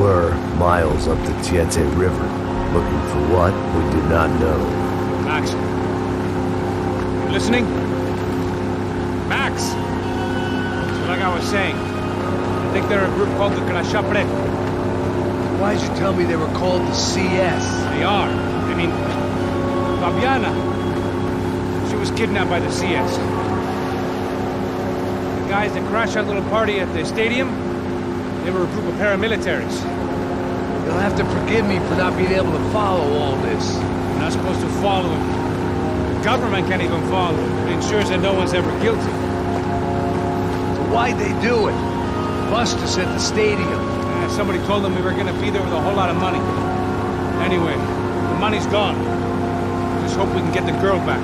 were, miles up the Tietze River, looking for what we did not know. Max. You listening? Max! So like I was saying, I think they're a group called the Crashapre. Why'd you tell me they were called the CS? They are. I mean, Fabiana, she was kidnapped by the CS. The guys that crashed that little party at the stadium, they were a group of paramilitaries. You'll have to forgive me for not being able to follow all this. You're not supposed to follow him. The government can't even follow him. It ensures that no one's ever guilty. So why'd they do it? Bust us at the stadium. Somebody told them we were gonna be there with a whole lot of money. Anyway, the money's gone. Just hope we can get the girl back.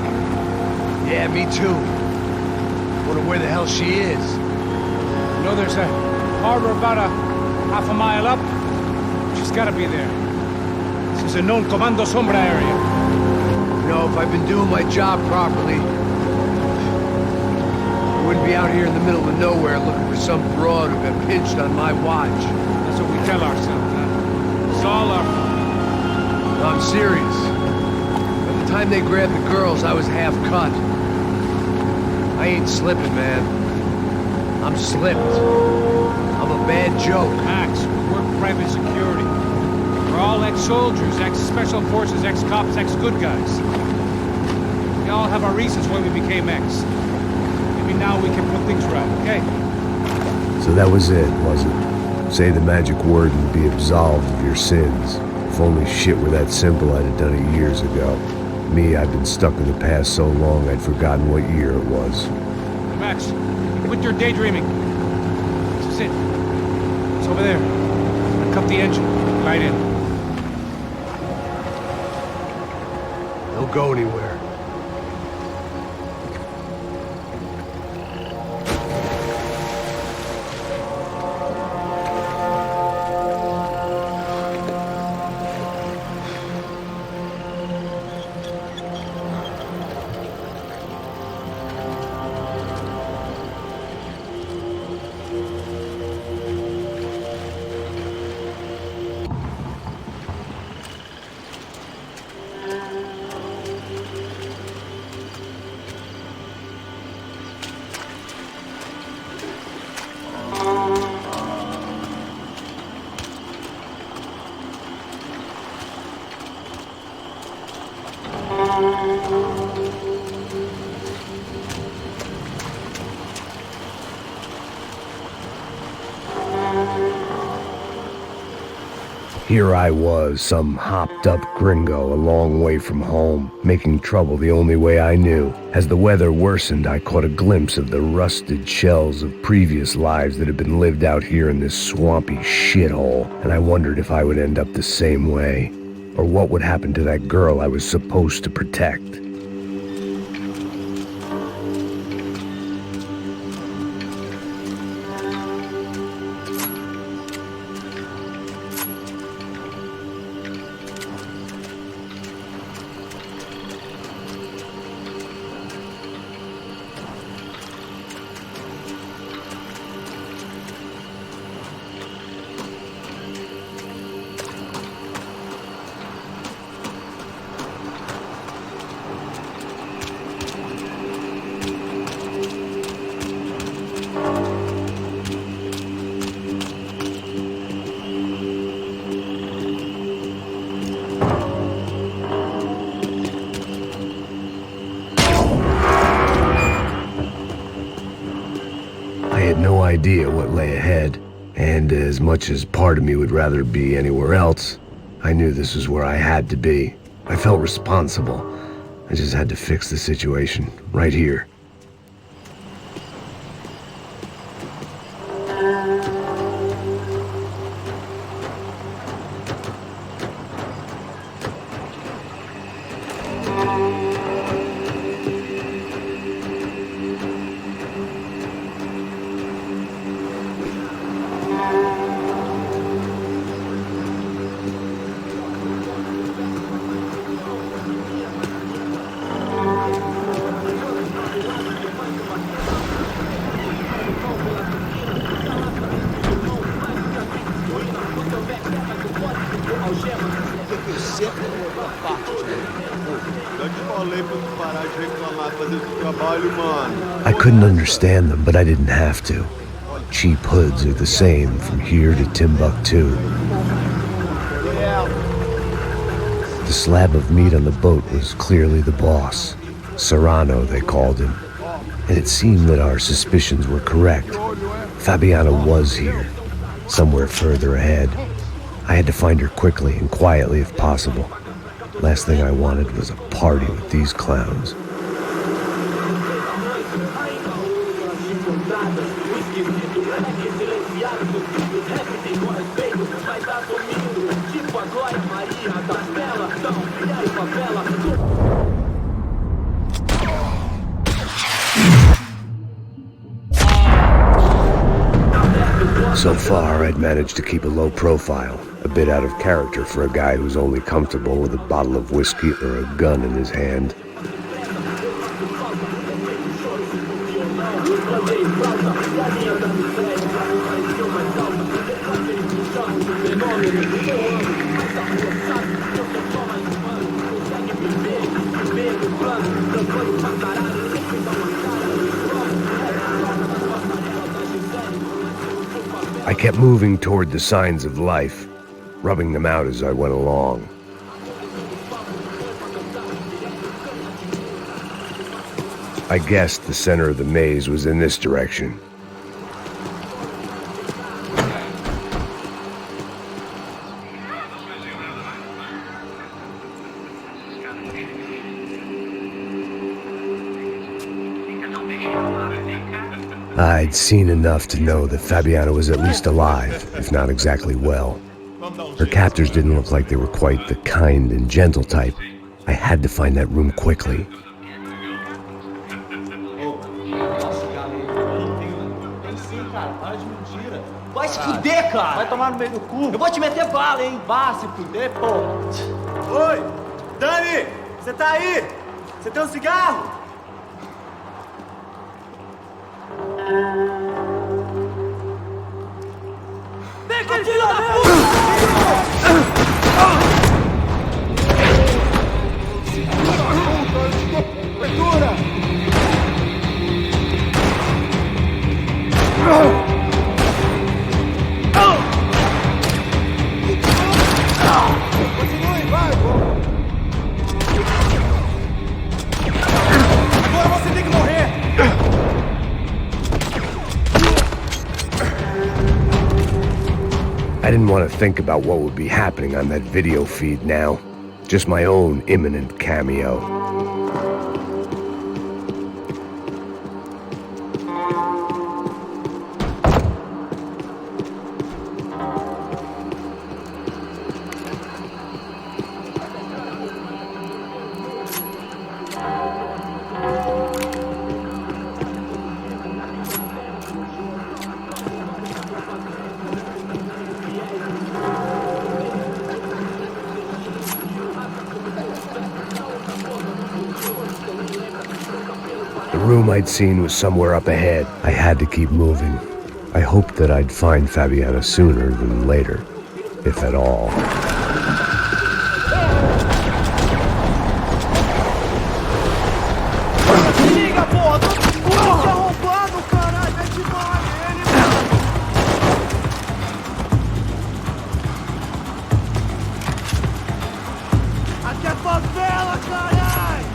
Yeah, me too. Wonder where the hell she is. You know, there's a harbor about a half a mile up. She's gotta be there. This is a known Comando Sombra area. You know, if I've been doing my job properly, I wouldn't be out here in the middle of nowhere looking for some broad who got pinched on my watch. That's what we tell ourselves, huh? It's all our fault. No, I'm serious. By the time they grabbed the girls, I was half cut. I ain't slipping, man. I'm slipped. I'm a bad joke. Max, we work private security. We're all ex-soldiers, ex-special forces, ex-cops, ex-good guys. We all have our reasons why we became ex. Maybe now we can put things right, okay? So that was it, was it? Say the magic word and be absolved of your sins. If only shit were that simple, I'd have done it years ago. Me, I've been stuck in the past so long I'd forgotten what year it was. Max, quit your daydreaming. This is it. It's over there. Cut the engine. Right in. Don't go anywhere. Here I was, some hopped-up gringo a long way from home, making trouble the only way I knew. As the weather worsened, I caught a glimpse of the rusted shells of previous lives that had been lived out here in this swampy shithole, and I wondered if I would end up the same way, or what would happen to that girl I was supposed to protect. No idea what lay ahead, and as much as part of me would rather be anywhere else, I knew this was where I had to be. I felt responsible. I just had to fix the situation, right here. I couldn't understand them, but I didn't have to. Cheap hoods are the same from here to Timbuktu. The slab of meat on the boat was clearly the boss. Serrano, they called him. And it seemed that our suspicions were correct. Fabiana was here, somewhere further ahead. I had to find her quickly and quietly if possible. Last thing I wanted was a party with these clowns. So far, I'd managed to keep a low profile, a bit out of character for a guy who's only comfortable with a bottle of whiskey or a gun in his hand. I kept moving toward the signs of life, rubbing them out as I went along. I guessed the center of the maze was in this direction. I'd seen enough to know that Fabiana was at least alive, if not exactly well. Her captors didn't look like they were quite the kind and gentle type. I had to find that room quickly. Vai se fuder, cara! Vai tomar no meio do cu! Eu vou te meter bala, hein? Vá se fuder, pô! Oi! Dani! Você tá aí? Você tem um cigarro? Vem aquele filho da puta! I didn't want to think about what would be happening on that video feed now. Just my own imminent cameo. The room I'd seen was somewhere up ahead. I had to keep moving. I hoped that I'd find Fabiana sooner than later, if at all. Liga, porra! Tô se arrombando, caralho! Vem de mal ele, aqui é favela, caralho!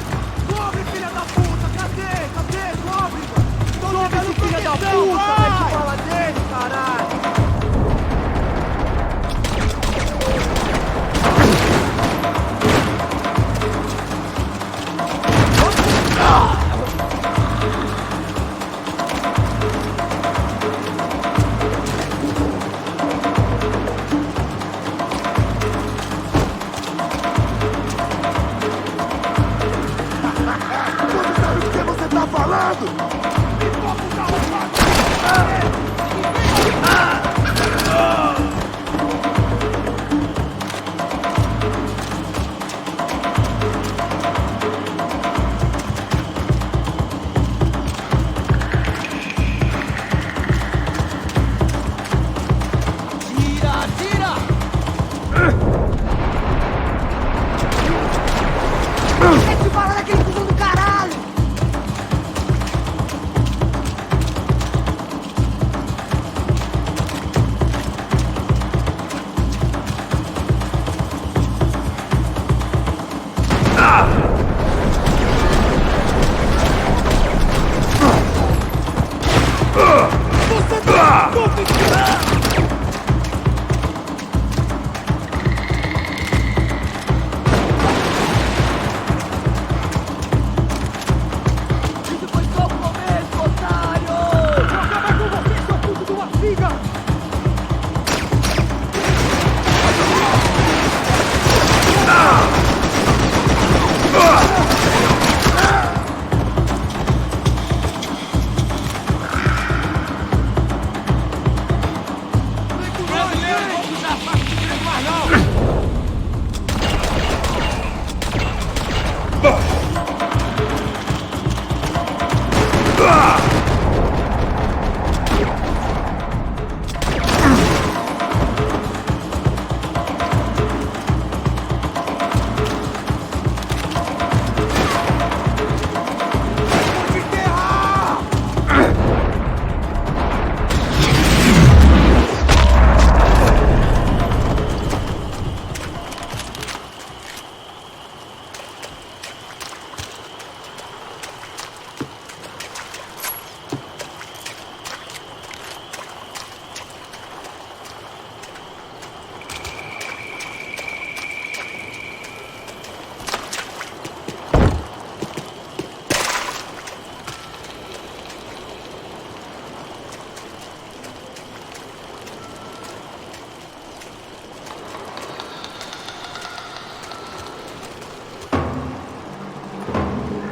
Cobre, filha da puta! Cadê? Cobre, mano! Tô ligando, filha da puta! Vem de bala dele, caralho! Você sabe o que você tá falando? Isso foi só o começo, otário! Vou acabar com você, seu puto de uma figa! Brasileiro, não vamos usar fácil de três mais, não! Me enterrar!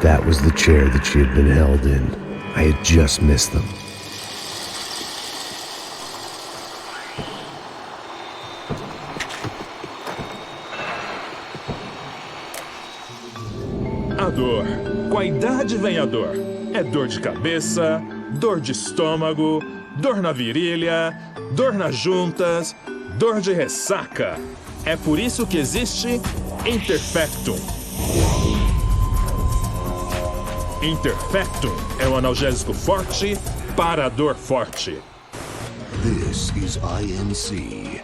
That was the chair that she had been held in. I had just missed them. A dor. Com a idade vem a dor. É dor de cabeça, dor de estômago, dor na virilha, dor nas juntas, dor de ressaca. É por isso que existe Interfectum. Interfectum é um analgésico forte para a dor forte. This is INC.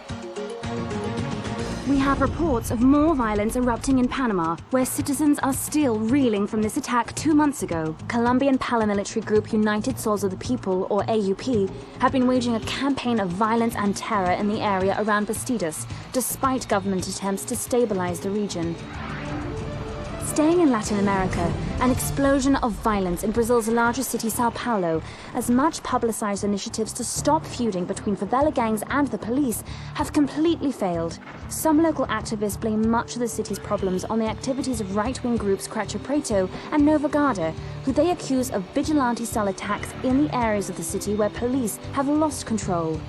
We have reports of more violence erupting in Panama, where citizens are still reeling from this attack 2 months ago. Colombian paramilitary group United Souls of the People, or AUP, have been waging a campaign of violence and terror in the area around Bastidas, despite government attempts to stabilize the region. Staying in Latin America, an explosion of violence in Brazil's largest city, São Paulo, as much publicized initiatives to stop feuding between favela gangs and the police have completely failed. Some local activists blame much of the city's problems on the activities of right-wing groups Cracha Preto and Nova Guarda, who they accuse of vigilante-style attacks in the areas of the city where police have lost control.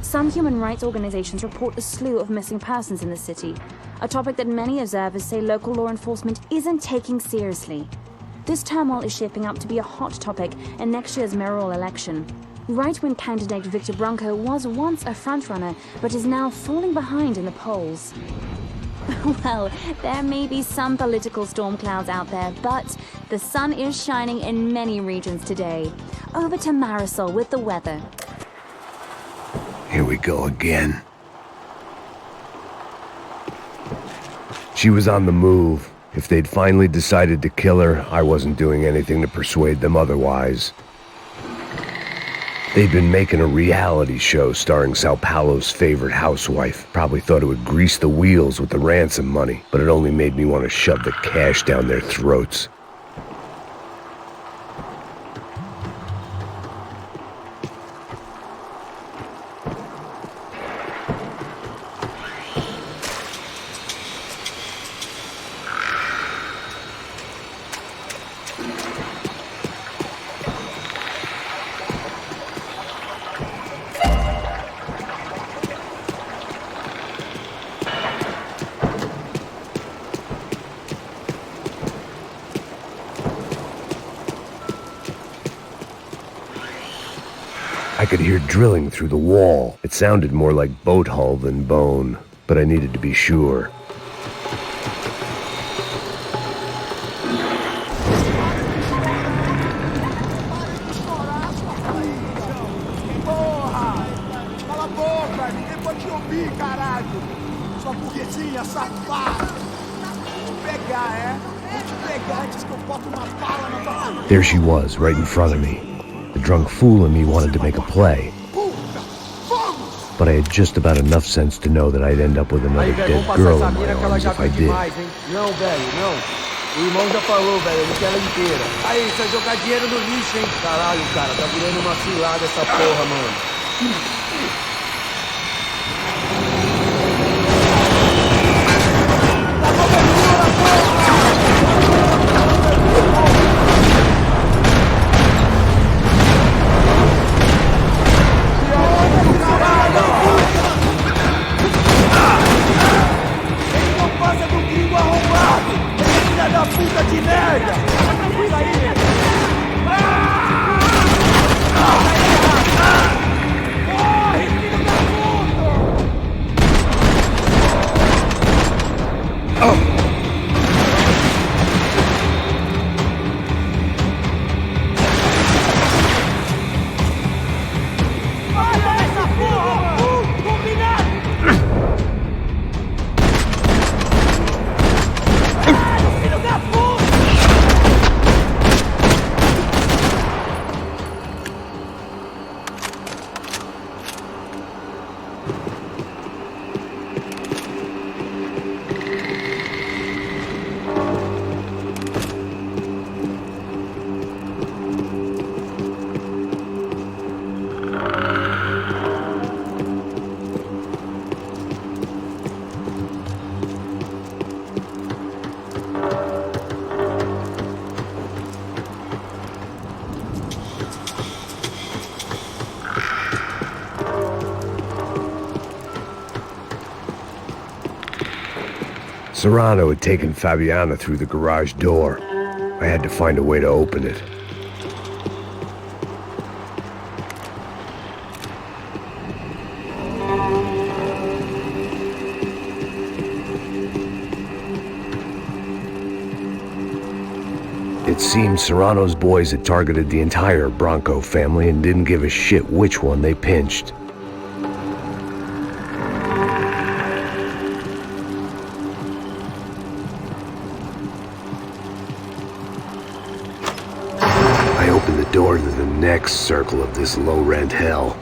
Some human rights organizations report a slew of missing persons in the city, a topic that many observers say local law enforcement isn't taking seriously. This turmoil is shaping up to be a hot topic in next year's mayoral election. Right-wing candidate Rodrigo Branco was once a frontrunner, but is now falling behind in the polls. Well, there may be some political storm clouds out there, but the sun is shining in many regions today. Over to Marisol with the weather. Here we go again. She was on the move. If they'd finally decided to kill her, I wasn't doing anything to persuade them otherwise. They'd been making a reality show starring Sao Paulo's favorite housewife. Probably thought it would grease the wheels with the ransom money, but it only made me want to shove the cash down their throats. I could hear drilling through the wall. It sounded more like boat hull than bone, but I needed to be sure. Porra! Cala a boca! Ninguém pode te ouvir, caralho! Sua burguesinha safada! Vou te pegar, é? Vou te pegar antes que eu bote uma bala na tua cabeça! There she was, right in front of me. The drunk fool in me wanted to make a play. But I had just about enough sense to know that I'd end up with another dead girl in my arms if I did. Não, velho, não. O irmão já falou, velho, eu não quero ela inteira. Aí, você vai jogar dinheiro no lixo, hein? Caralho, cara, tá virando uma cilada essa porra, mano. Puta de merda! Tranquilo aí, meu! Corre, filho da puta! Olha essa porra! Combinado! Filho da puta! Serrano had taken Fabiana through the garage door. I had to find a way to open it. It seemed Serrano's boys had targeted the entire Branco family and didn't give a shit which one they pinched. I opened the door to the next circle of this low-rent hell.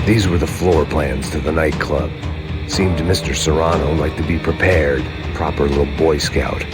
These were the floor plans to the nightclub. Seemed to Mr. Serrano like to be prepared, proper little Boy Scout.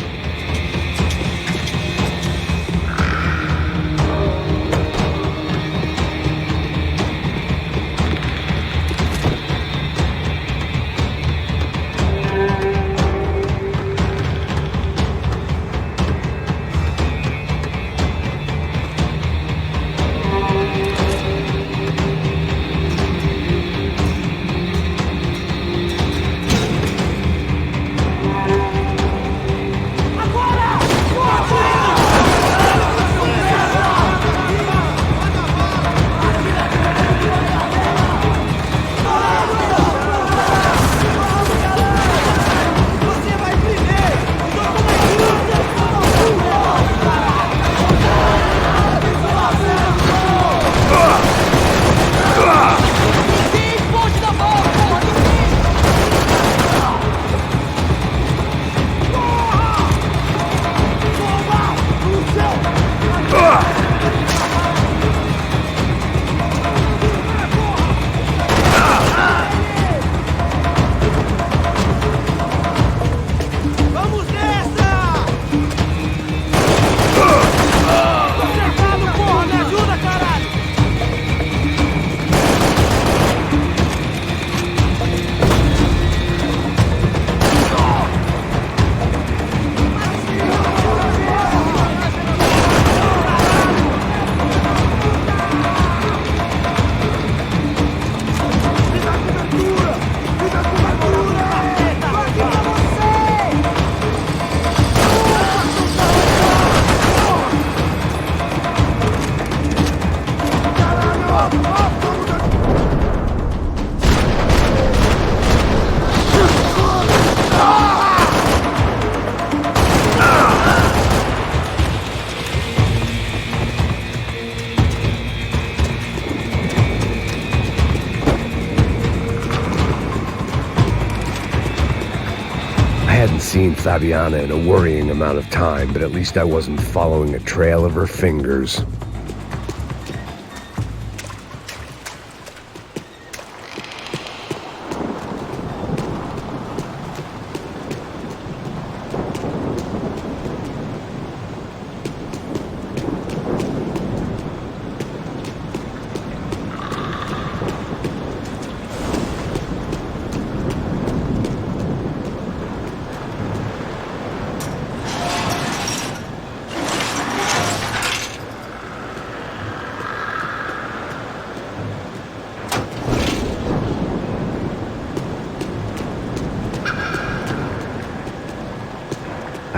I hadn't seen Fabiana in a worrying amount of time, but at least I wasn't following a trail of her fingers.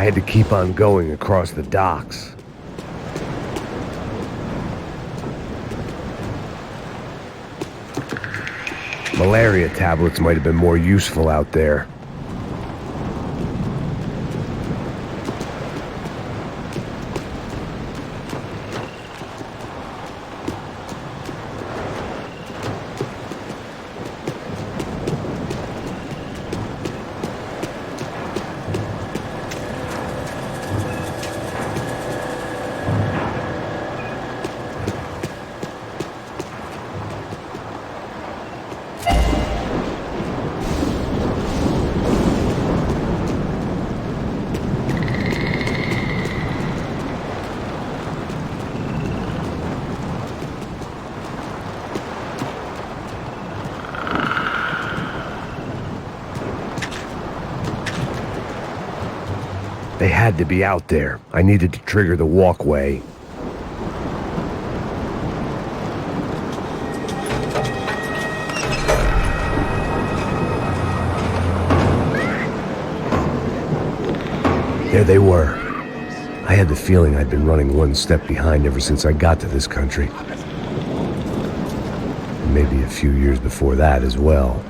I had to keep on going across the docks. Malaria tablets might have been more useful out there. They had to be out there. I needed to trigger the walkway. There they were. I had the feeling I'd been running one step behind ever since I got to this country. And maybe a few years before that as well.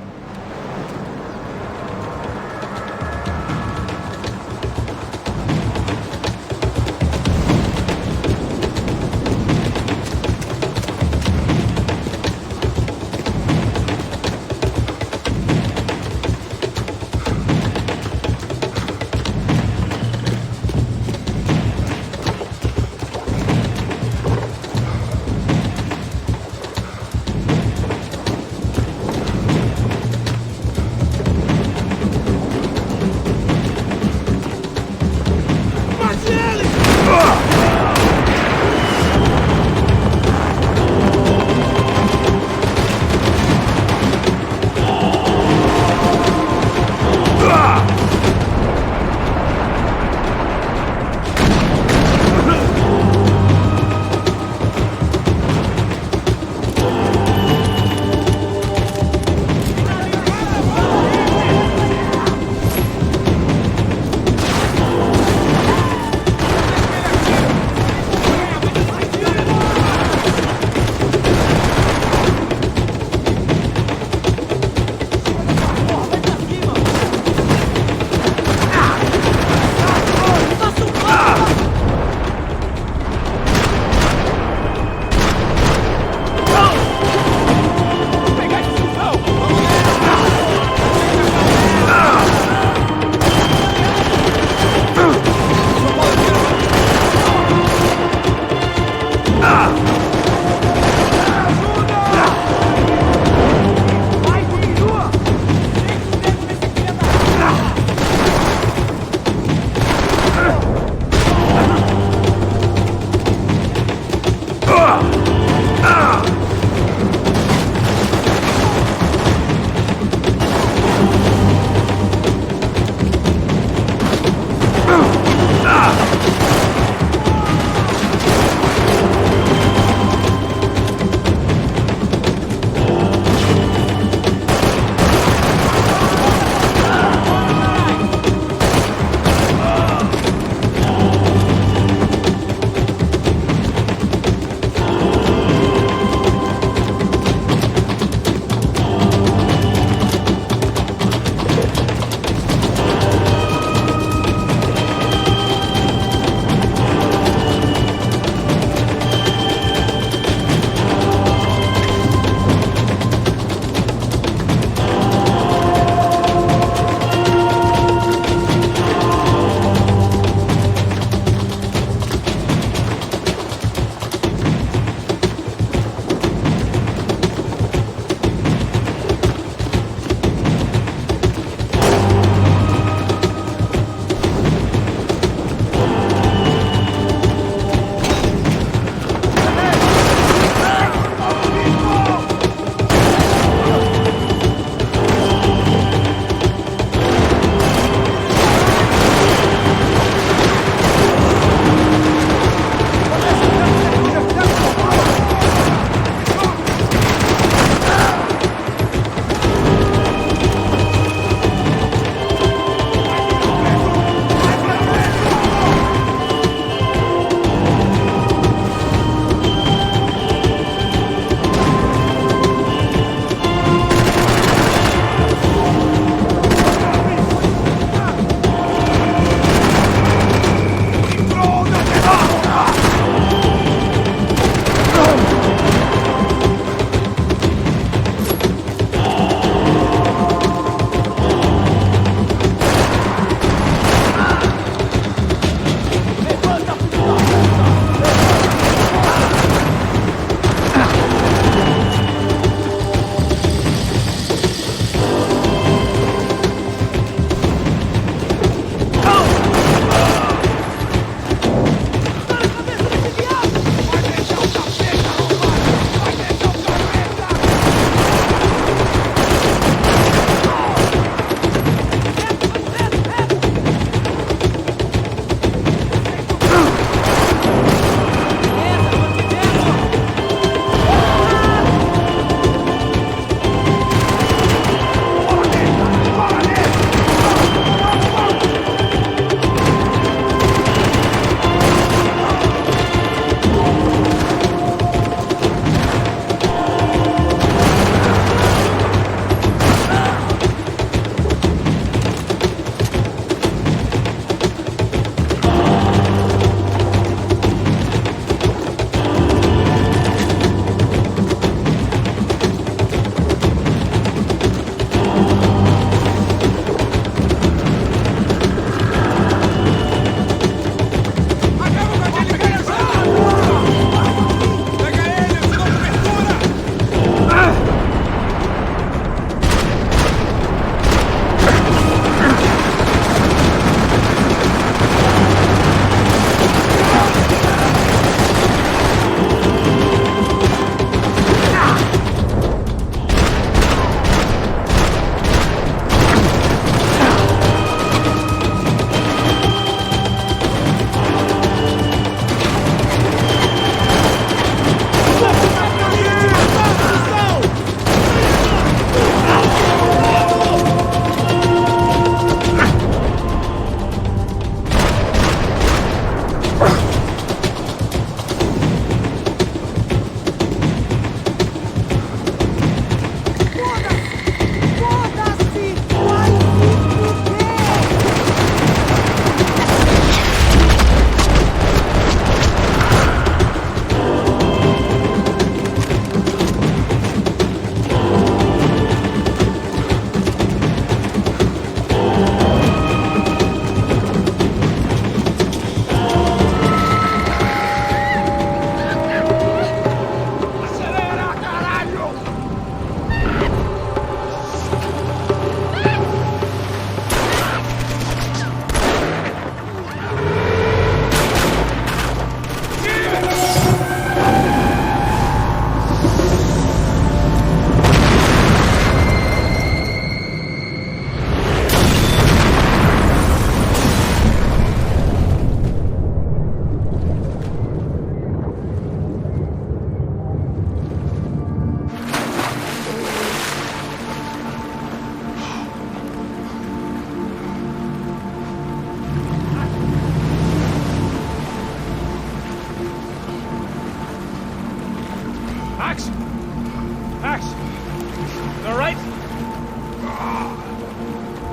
all right?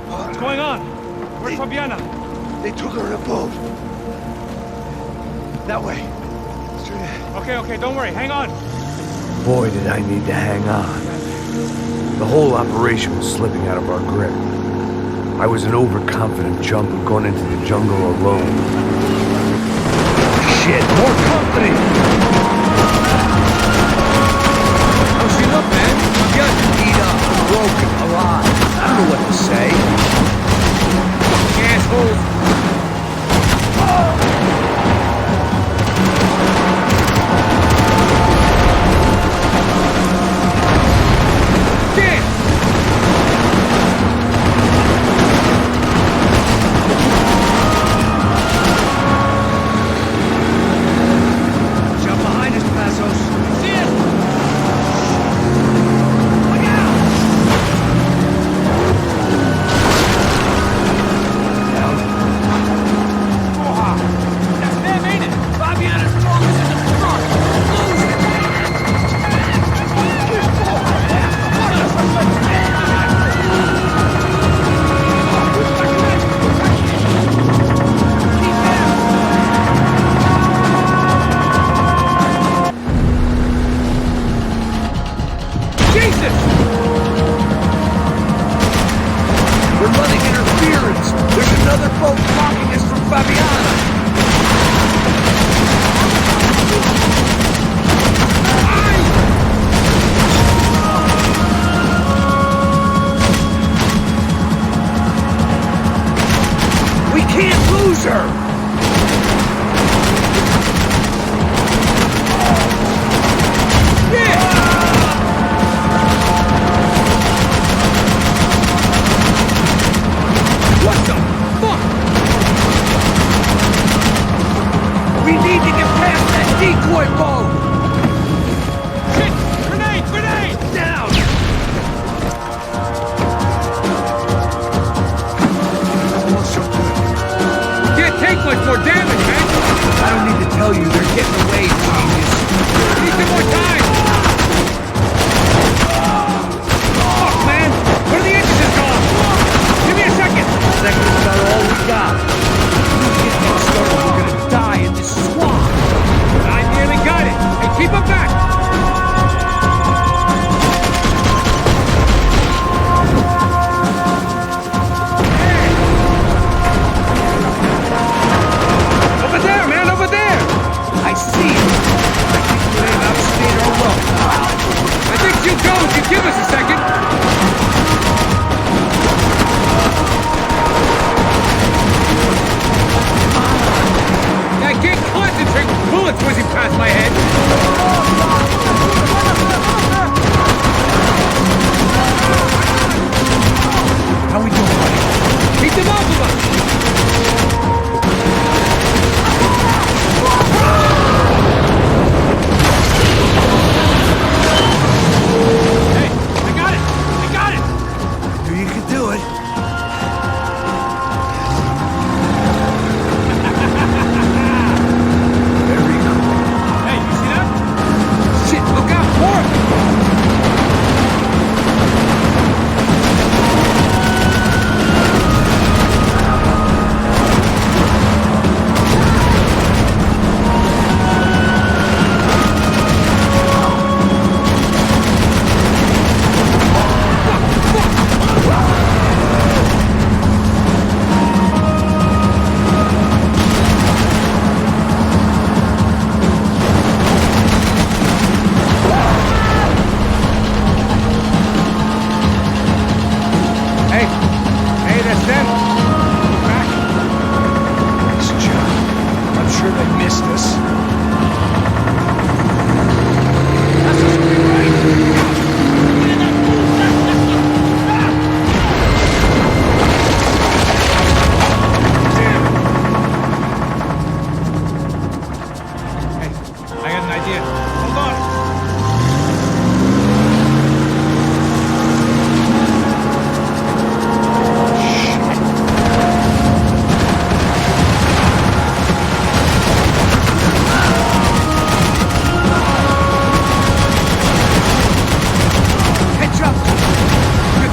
What's going on? Where's Fabiana? They took her in a boat. That way. Straight ahead. Okay, don't worry. Hang on. Boy, did I need to hang on. The whole operation was slipping out of our grip. I was an overconfident chump who'd gone into the jungle alone. Shit, more company! How's she look, man? Good. Beat up, broken, alive. I don't know what to say. Assholes.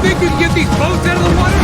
think you can get these boats out of the water?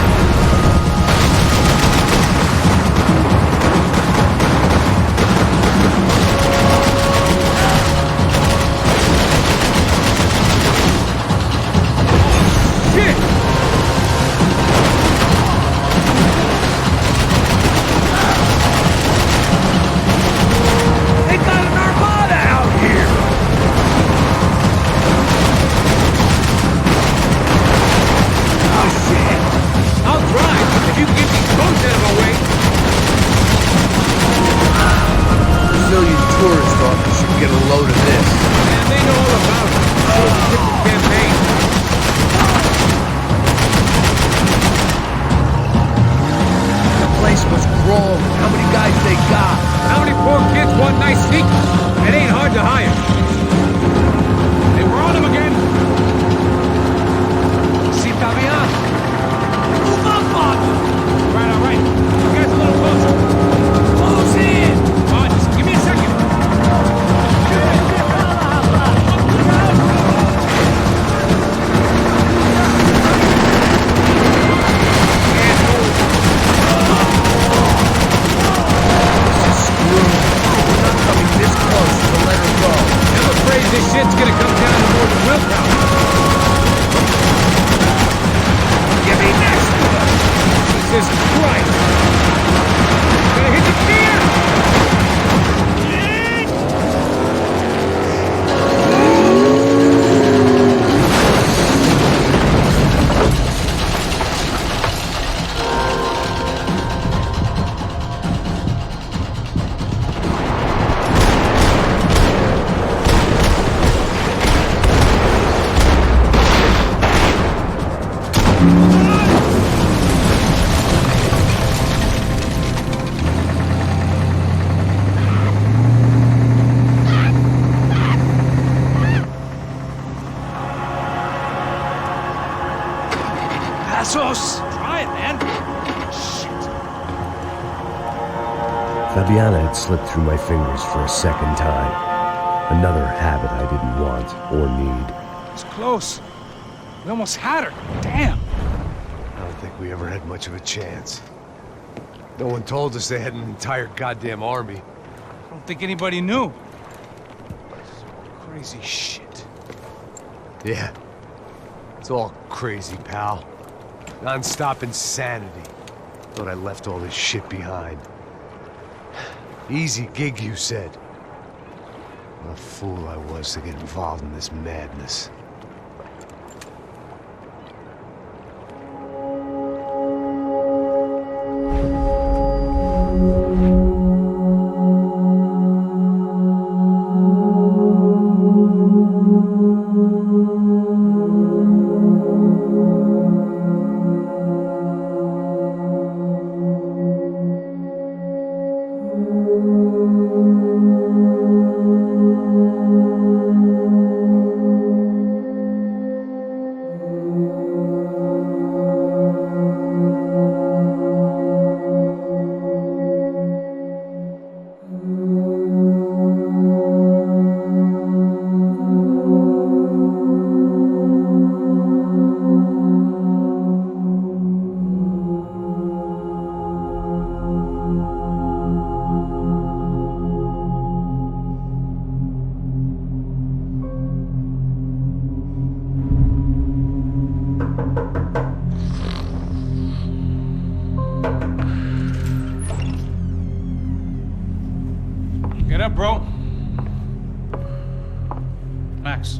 Try it, man. Shit. Fabiana had slipped through my fingers for a second time. Another habit I didn't want or need. It's close. We almost had her. Damn. I don't think we ever had much of a chance. No one told us they had an entire goddamn army. I don't think anybody knew. Crazy shit. Yeah. It's all crazy, pal. Non-stop insanity. Thought I left all this shit behind. Easy gig, you said. What a fool I was to get involved in this madness. Get up, bro. Max.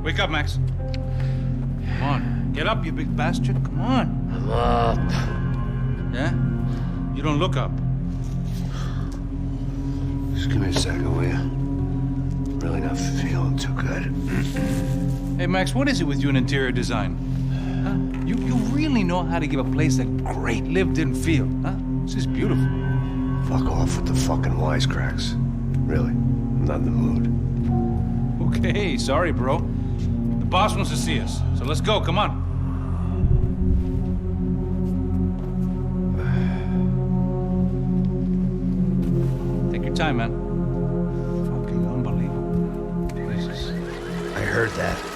Wake up, Max. Come on. Get up, you big bastard. Come on. I'm up. Yeah? You don't look up. Just give me a second, will you? Really not feeling too good. Hey, Max, what is it with you in interior design? Huh? You really know how to give a place a great lived-in feel, huh? This is beautiful. Fuck off with the fucking wisecracks. Really, I'm not in the mood. Okay, sorry, bro. The boss wants to see us, so let's go, come on. Take your time, man. Fucking unbelievable. Jesus. I heard that.